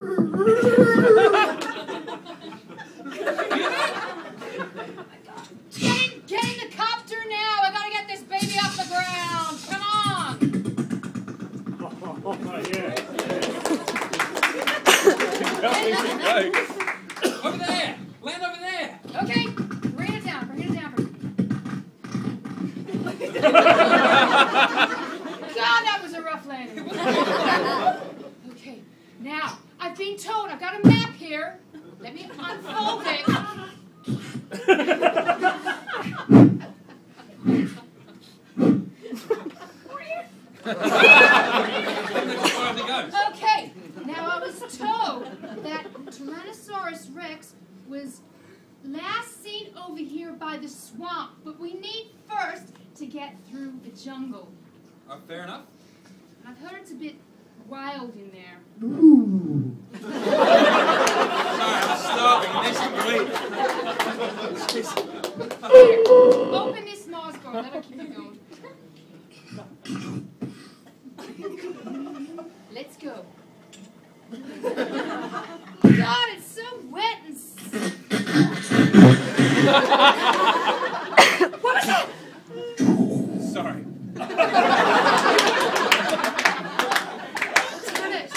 Get in the copter now! I gotta get this baby off the ground! Come on! Oh, yeah. Over there! Land over there! Okay, bring it down. Bring it down. God, that was a rough landing. Okay, now, I've been told, I've got a map here. Let me unfold it. Okay, now I was told that Tyrannosaurus Rex was last seen over here by the swamp, but we need first to get through the jungle. Fair enough. I've heard it's a bit wild in there. Sorry, I'm starving. Next Here, open this Mars door. That'll keep you going. Let's go. God, it's so wet and... What was that? Sorry. Turn it.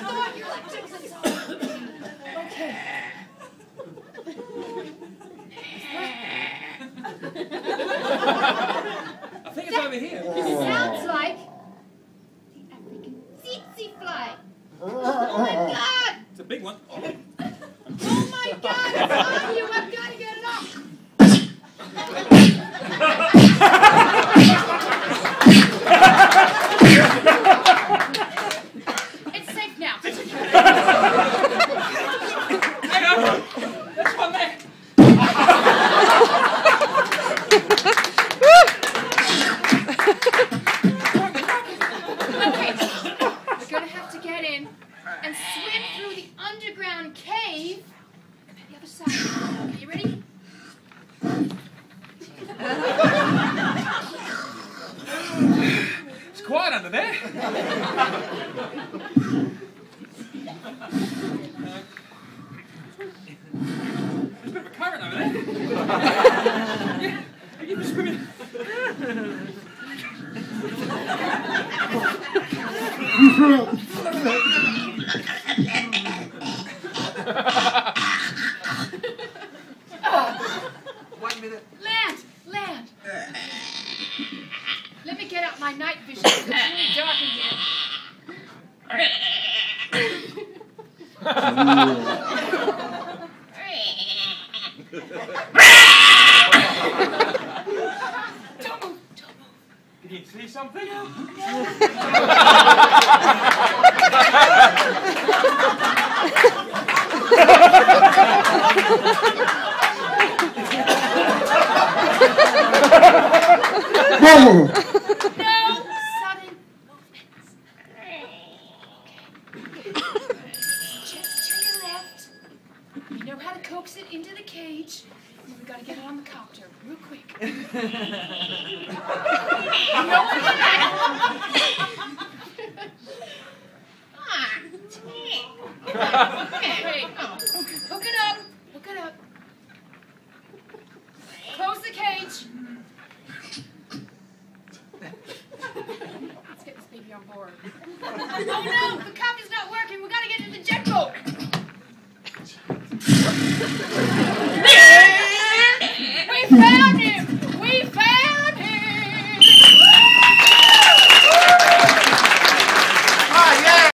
Oh, your electrics is on. Okay. I think it's over here. It sounds like the African tsetse fly. Oh my God! It's a big one. Oh my God! It's on you! I've got to get it off. It's safe now. Hang on. There's one there. Okay, we're gonna have to get in and swim through the underground cave at the other side. Okay, you ready? It's quiet under there. There's a bit of a current over there. Yeah, I keep swimming. One minute. Land! Let me get out my night vision. It's really dark in here. Don't move! Can you see something? No sudden movements. Just to your left. You know how to coax it into the cage. We've got to get it on the copter real quick. You know what Hey, hook it up. Hook it up. Close the cage. Let's get this baby on board. Oh no! The copter's not working! We gotta get to the jet boat!